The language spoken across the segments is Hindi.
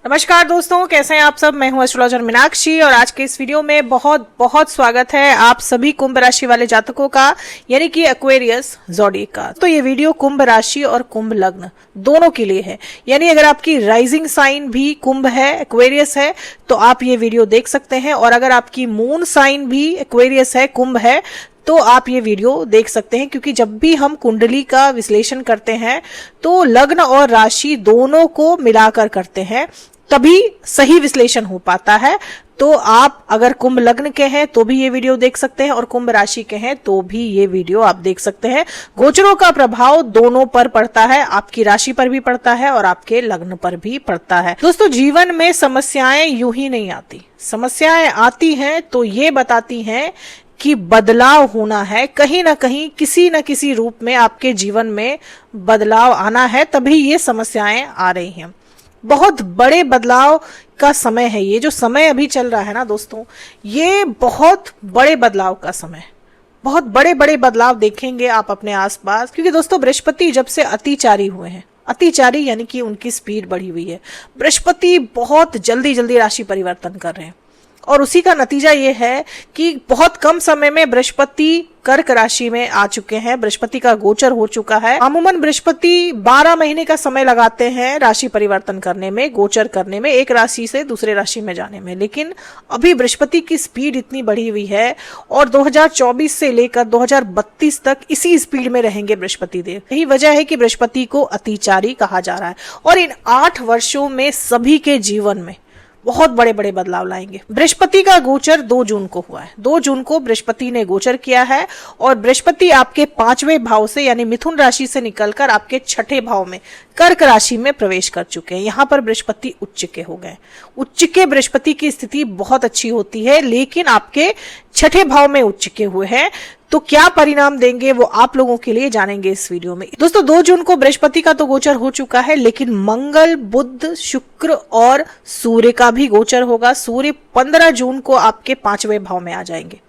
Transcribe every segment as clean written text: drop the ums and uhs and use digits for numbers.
नमस्कार दोस्तों, कैसे हैं आप सब। मैं हूं एस्ट्रोलॉजर मीनाक्षी और आज के इस वीडियो में बहुत बहुत स्वागत है आप सभी कुंभ राशि वाले जातकों का, यानी कि एक्वेरियस ज़ोडिएक का। तो ये वीडियो कुंभ राशि और कुंभ लग्न दोनों के लिए है, यानी अगर आपकी राइजिंग साइन भी कुंभ है, एक्वेरियस है, तो आप ये वीडियो देख सकते हैं। और अगर आपकी मून साइन भी एक्वेरियस है, कुंभ है, तो आप ये वीडियो देख सकते हैं। क्योंकि जब भी हम कुंडली का विश्लेषण करते हैं तो लग्न और राशि दोनों को मिलाकर करते हैं, तभी सही विश्लेषण हो पाता है। तो आप अगर कुंभ लग्न के हैं तो भी ये वीडियो देख सकते हैं और कुंभ राशि के हैं तो भी ये वीडियो आप देख सकते हैं। गोचरों का प्रभाव दोनों पर पड़ता है, आपकी राशि पर भी पड़ता है और आपके लग्न पर भी पड़ता है। दोस्तों, जीवन में समस्याएं यूं ही नहीं आती, समस्याएं आती हैं तो ये बताती हैं कि बदलाव होना है, कहीं ना कहीं किसी न किसी रूप में आपके जीवन में बदलाव आना है, तभी ये समस्याएं आ रही हैं। बहुत बड़े बदलाव का समय है, ये जो समय अभी चल रहा है ना दोस्तों, ये बहुत बड़े बदलाव का समय, बहुत बड़े बड़े बदलाव देखेंगे आप अपने आसपास। क्योंकि दोस्तों, बृहस्पति जब से अतिचारी हुए हैं, अतिचारी यानी कि उनकी स्पीड बढ़ी हुई है, बृहस्पति बहुत जल्दी जल्दी राशि परिवर्तन कर रहे हैं और उसी का नतीजा ये है कि बहुत कम समय में बृहस्पति कर्क राशि में आ चुके हैं, बृहस्पति का गोचर हो चुका है। अमूमन बृहस्पति 12 महीने का समय लगाते हैं राशि परिवर्तन करने में, गोचर करने में, एक राशि से दूसरे राशि में जाने में। लेकिन अभी बृहस्पति की स्पीड इतनी बढ़ी हुई है और 2024 से लेकर 2032 तक इसी स्पीड में रहेंगे बृहस्पति देव। यही वजह है कि बृहस्पति को अतिचारी कहा जा रहा है और इन 8 वर्षों में सभी के जीवन में बहुत बड़े बड़े बदलाव लाएंगे। बृहस्पति का गोचर 2 जून को हुआ है, 2 जून को बृहस्पति ने गोचर किया है और बृहस्पति आपके 5वें भाव से यानी मिथुन राशि से निकलकर आपके 6ठे भाव में कर्क राशि में प्रवेश कर चुके हैं। यहाँ पर बृहस्पति उच्च के हो गए। उच्च के बृहस्पति की स्थिति बहुत अच्छी होती है, लेकिन आपके 6ठे भाव में उच्च के हुए हैं, तो क्या परिणाम देंगे वो आप लोगों के लिए जानेंगे इस वीडियो में। दोस्तों, 2 जून को बृहस्पति का तो गोचर हो चुका है, लेकिन मंगल, बुध, शुक्र और सूर्य का भी गोचर होगा। सूर्य 15 जून को आपके 5वें भाव में आ जाएंगे।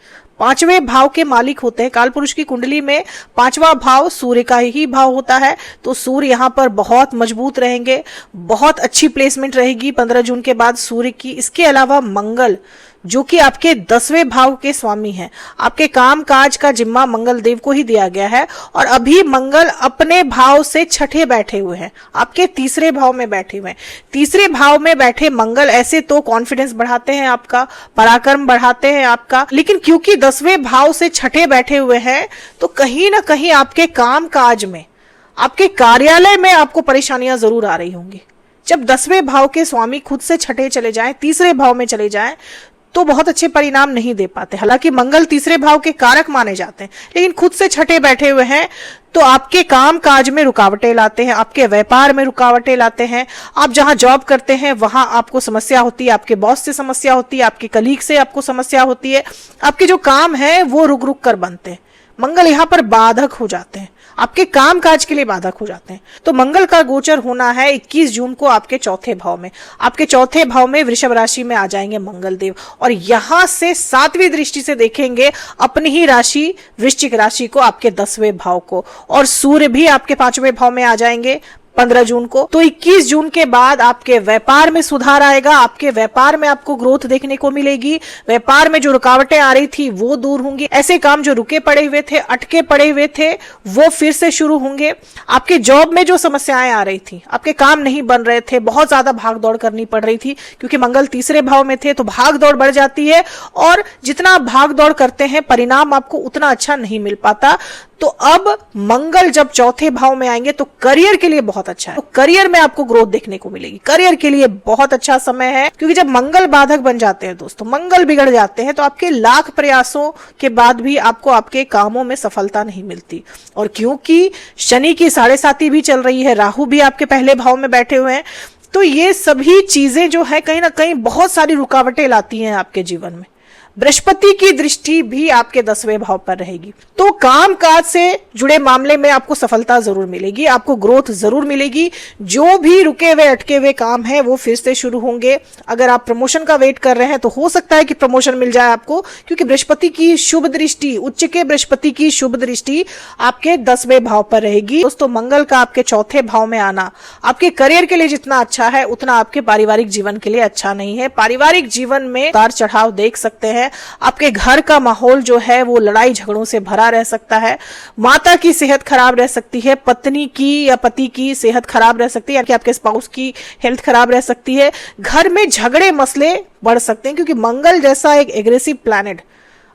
5वें भाव के मालिक होते हैं, काल पुरुष की कुंडली में 5वां भाव सूर्य का ही भाव होता है, तो सूर्य यहाँ पर बहुत मजबूत रहेंगे, बहुत अच्छी प्लेसमेंट रहेगी 15 जून के बाद सूर्य की। इसके अलावा मंगल, जो कि आपके 10वें भाव के स्वामी हैं, आपके काम काज का जिम्मा मंगल देव को ही दिया गया है और अभी मंगल अपने भाव से 6ठे बैठे हुए हैं, आपके 3रे भाव में बैठे हुए हैं। 3रे भाव में बैठे मंगल ऐसे तो कॉन्फिडेंस बढ़ाते हैं आपका, पराक्रम बढ़ाते हैं आपका, लेकिन क्योंकि 10वें भाव से 6ठे बैठे हुए हैं तो कहीं ना कहीं आपके काम काज में, आपके कार्यालय में आपको परेशानियां जरूर आ रही होंगी। जब 10वें भाव के स्वामी खुद से 6ठे चले जाएं, 3रे भाव में चले जाएं, तो बहुत अच्छे परिणाम नहीं दे पाते। हालांकि मंगल 3रे भाव के कारक माने जाते हैं, लेकिन खुद से 6ठे बैठे हुए हैं तो आपके काम काज में रुकावटें लाते हैं, आपके व्यापार में रुकावटें लाते हैं। आप जहां जॉब करते हैं वहां आपको समस्या होती है, आपके बॉस से समस्या होती है, आपके कलीग से आपको समस्या होती है, आपके जो काम है वो रुक रुक कर बनते हैं। मंगल यहाँ पर बाधक हो जाते हैं, आपके काम काज के लिए बाधक हो जाते हैं। तो मंगल का गोचर होना है 21 जून को आपके 4थे भाव में। आपके 4थे भाव में वृषभ राशि में आ जाएंगे मंगल देव और यहां से 7वीं दृष्टि से देखेंगे अपनी ही राशि वृश्चिक राशि को, आपके 10वें भाव को, और सूर्य भी आपके 5वें भाव में आ जाएंगे 15 जून को। तो 21 जून के बाद आपके व्यापार में सुधार आएगा, आपके व्यापार में आपको ग्रोथ देखने को मिलेगी। व्यापार में जो रुकावटें आ रही थी वो दूर होंगी, ऐसे काम जो रुके पड़े हुए थे, अटके पड़े हुए थे, वो फिर से शुरू होंगे। आपके जॉब में जो समस्याएं आ रही थी, आपके काम नहीं बन रहे थे, बहुत ज्यादा भाग दौड़ करनी पड़ रही थी, क्योंकि मंगल 3रे भाव में थे तो भाग दौड़ बढ़ जाती है और जितना भाग दौड़ करते हैं परिणाम आपको उतना अच्छा नहीं मिल पाता। तो अब मंगल जब 4थे भाव में आएंगे तो करियर के लिए बहुत अच्छा है, तो करियर में आपको ग्रोथ देखने को मिलेगी। करियर के लिए बहुत अच्छा समय है, क्योंकि जब मंगल बाधक बन जाते हैं दोस्तों, मंगल बिगड़ जाते हैं, तो आपके लाख प्रयासों के बाद भी आपको आपके कामों में सफलता नहीं मिलती। और क्योंकि शनि की 7.5 भी चल रही है, राहु भी आपके पहले भाव में बैठे हुए हैं, तो ये सभी चीजें जो है कहीं ना कहीं बहुत सारी रुकावटें लाती हैं आपके जीवन में। बृहस्पति की दृष्टि भी आपके 10वें भाव पर रहेगी। तो काम काज से जुड़े मामले में आपको सफलता जरूर मिलेगी, आपको ग्रोथ जरूर मिलेगी। जो भी रुके हुए अटके हुए काम है वो फिर से शुरू होंगे। अगर आप प्रमोशन का वेट कर रहे हैं तो हो सकता है कि प्रमोशन मिल जाए आपको, क्योंकि बृहस्पति की शुभ दृष्टि, उच्च के बृहस्पति की शुभ दृष्टि आपके 10वें भाव पर रहेगी। दोस्तों, मंगल का आपके चौथे भाव में आना आपके करियर के लिए जितना अच्छा है उतना आपके पारिवारिक जीवन के लिए अच्छा नहीं है। पारिवारिक जीवन में उतार चढ़ाव देख सकते हैं। आपके घर का माहौल जो है वो लड़ाई झगड़ों से भरा रह सकता है। माता की सेहत खराब रह सकती है, पत्नी की या पति की सेहत खराब रह सकती है, कि आपके स्पाउस की हेल्थ खराब रह सकती है। घर में झगड़े मसले बढ़ सकते हैं, क्योंकि मंगल जैसा एक एग्रेसिव प्लैनेट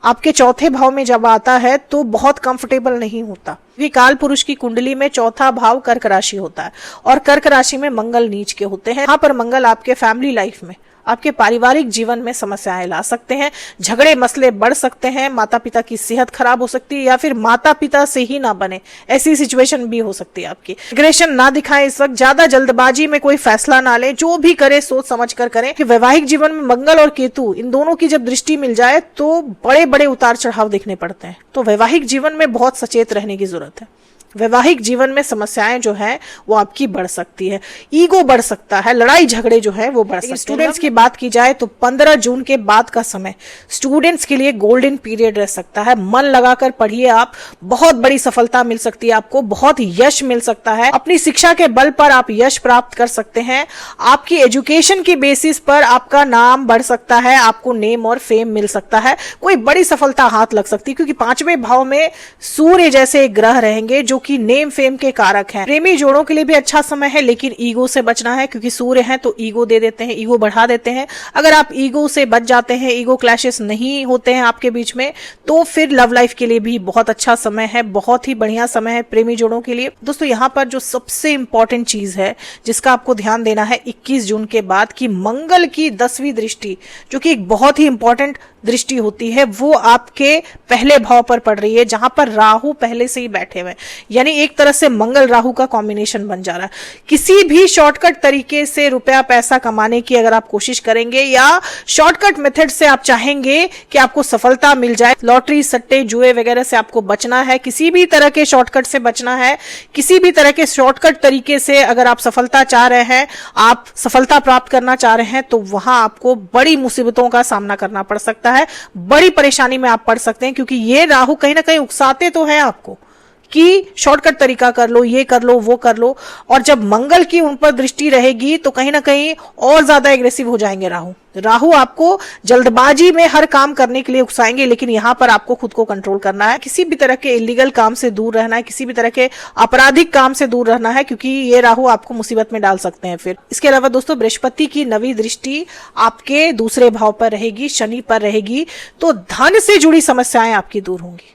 आपके चौथे भाव में जब आता है तो बहुत कंफर्टेबल नहीं होता। क्योंकि काल पुरुष की कुंडली में चौथा भाव कर्क राशि होता है और कर्क राशि में मंगल नीच के होते हैं। यहाँ पर मंगल आपके फैमिली लाइफ में, आपके पारिवारिक जीवन में समस्याएं ला सकते हैं, झगड़े मसले बढ़ सकते हैं, माता पिता की सेहत खराब हो सकती है, या फिर माता पिता से ही ना बने ऐसी सिचुएशन भी हो सकती है आपकी। एग्रेशन ना दिखाएं इस वक्त, ज्यादा जल्दबाजी में कोई फैसला ना ले, जो भी करे सोच समझ कर करें। कि वैवाहिक जीवन में मंगल और केतु इन दोनों की जब दृष्टि मिल जाए तो बड़े बड़े उतार चढ़ाव देखने पड़ते हैं। तो वैवाहिक जीवन में बहुत सचेत रहने की जरूरत है। वैवाहिक जीवन में समस्याएं जो है वो आपकी बढ़ सकती है, ईगो बढ़ सकता है, लड़ाई झगड़े जो है वो बढ़ सकते हैं। स्टूडेंट्स की बात की जाए तो 15 जून के बाद का समय स्टूडेंट्स के लिए गोल्डन पीरियड रह सकता है। मन लगाकर पढ़िए आप, बहुत बड़ी सफलता मिल सकती है आपको, बहुत यश मिल सकता है। अपनी शिक्षा के बल पर आप यश प्राप्त कर सकते हैं। आपकी एजुकेशन की बेसिस पर आपका नाम बढ़ सकता है, आपको नेम और फेम मिल सकता है, कोई बड़ी सफलता हाथ लग सकती है। क्योंकि 5वें भाव में सूर्य जैसे एक ग्रह रहेंगे जो कि नेम फेम के कारक हैं। प्रेमी जोड़ों के लिए भी अच्छा समय है, लेकिन ईगो से बचना है, क्योंकि सूर्य है तो ईगो दे देते हैं, ईगो बढ़ा देते हैं। अगर आप ईगो से बच जाते हैं, ईगो क्लैशेस नहीं होते हैं आपके बीच में, तो फिर लव लाइफ के लिए भी बहुत अच्छा समय है, बहुत ही बढ़िया समय है प्रेमी जोड़ों के लिए। दोस्तों, यहाँ पर जो सबसे इंपॉर्टेंट चीज है जिसका आपको ध्यान देना है 21 जून के बाद, की मंगल की 10वीं दृष्टि, जो कि एक बहुत ही इंपॉर्टेंट दृष्टि होती है, वो आपके पहले भाव पर पड़ रही है, जहां पर राहु पहले से ही बैठे हुए। यानी एक तरह से मंगल राहु का कॉम्बिनेशन बन जा रहा है। किसी भी शॉर्टकट तरीके से रुपया पैसा कमाने की अगर आप कोशिश करेंगे, या शॉर्टकट मेथड से आप चाहेंगे कि आपको सफलता मिल जाए, लॉटरी सट्टे जुए वगैरह से आपको बचना है, किसी भी तरह के शॉर्टकट से बचना है, किसी भी तरह के शॉर्टकट तरीके से अगर आप सफलता चाह रहे हैं, आप सफलता प्राप्त करना चाह रहे हैं, तो वहां आपको बड़ी मुसीबतों का सामना करना पड़ सकता है, बड़ी परेशानी में आप पड़ सकते हैं। क्योंकि ये राहु कहीं ना कहीं उकसाते तो है आपको कि शॉर्टकट तरीका कर लो, ये कर लो, वो कर लो, और जब मंगल की उन पर दृष्टि रहेगी तो कहीं ना कहीं और ज्यादा एग्रेसिव हो जाएंगे राहु आपको जल्दबाजी में हर काम करने के लिए उकसाएंगे। लेकिन यहाँ पर आपको खुद को कंट्रोल करना है, किसी भी तरह के इलीगल काम से दूर रहना है, किसी भी तरह के आपराधिक काम से दूर रहना है, क्योंकि ये राहु आपको मुसीबत में डाल सकते हैं फिर। इसके अलावा दोस्तों, बृहस्पति की 9वीं दृष्टि आपके दूसरे भाव पर रहेगी, शनि पर रहेगी, तो धन से जुड़ी समस्याएं आपकी दूर होंगी।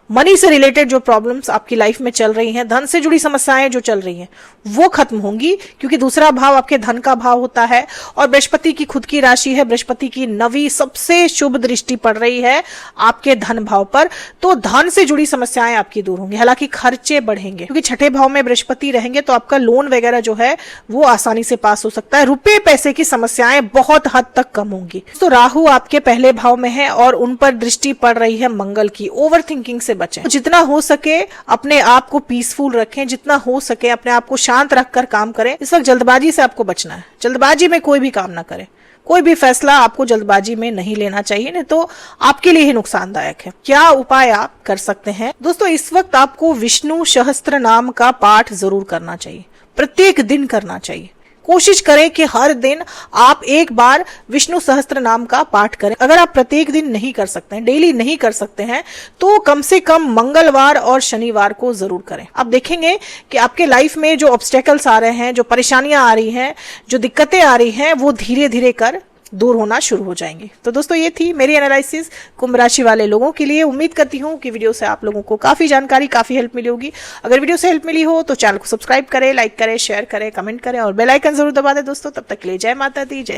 मनी से रिलेटेड जो प्रॉब्लम्स आपकी लाइफ में चल रही हैं, धन से जुड़ी समस्याएं जो चल रही हैं, वो खत्म होंगी, क्योंकि दूसरा भाव आपके धन का भाव होता है और बृहस्पति की खुद की राशि है। बृहस्पति की 9वीं सबसे शुभ दृष्टि पड़ रही है आपके धन भाव पर, तो धन से जुड़ी समस्याएं आपकी दूर होंगी। हालांकि खर्चे बढ़ेंगे, क्योंकि छठे भाव में बृहस्पति रहेंगे तो आपका लोन वगैरह जो है वो आसानी से पास हो सकता है। रुपए पैसे की समस्याएं बहुत हद तक कम होंगी। तो राहु आपके पहले भाव में है और उन पर दृष्टि पड़ रही है मंगल की। ओवर थिंकिंग से बचें, जितना हो सके अपने आप को पीसफुल रखें, जितना हो सके अपने आप को शांत रखकर काम करें। इस वक्त जल्दबाजी से आपको बचना है, जल्दबाजी में कोई भी काम ना करें, कोई भी फैसला आपको जल्दबाजी में नहीं लेना चाहिए, नहीं तो आपके लिए ही नुकसानदायक है। क्या उपाय आप कर सकते हैं दोस्तों? इस वक्त आपको विष्णु सहस्त्र नाम का पाठ जरूर करना चाहिए, प्रत्येक दिन करना चाहिए। कोशिश करें कि हर दिन आप एक बार विष्णु सहस्त्र नाम का पाठ करें। अगर आप प्रत्येक दिन नहीं कर सकते हैं, डेली नहीं कर सकते हैं, तो कम से कम मंगलवार और शनिवार को जरूर करें। आप देखेंगे कि आपके लाइफ में जो ऑब्स्टेकल्स आ रहे हैं, जो परेशानियां आ रही हैं, जो दिक्कतें आ रही हैं, वो धीरे धीरे कर दूर होना शुरू हो जाएंगे। तो दोस्तों, ये थी मेरी एनालिसिस कुंभ राशि वाले लोगों के लिए। उम्मीद करती हूँ कि वीडियो से आप लोगों को काफी जानकारी, काफी हेल्प मिली होगी। अगर वीडियो से हेल्प मिली हो तो चैनल को सब्सक्राइब करें, लाइक करें, शेयर करें, कमेंट करें और बेल आइकन जरूर दबा दें दोस्तों। तब तक के लिए जय माता दी, जय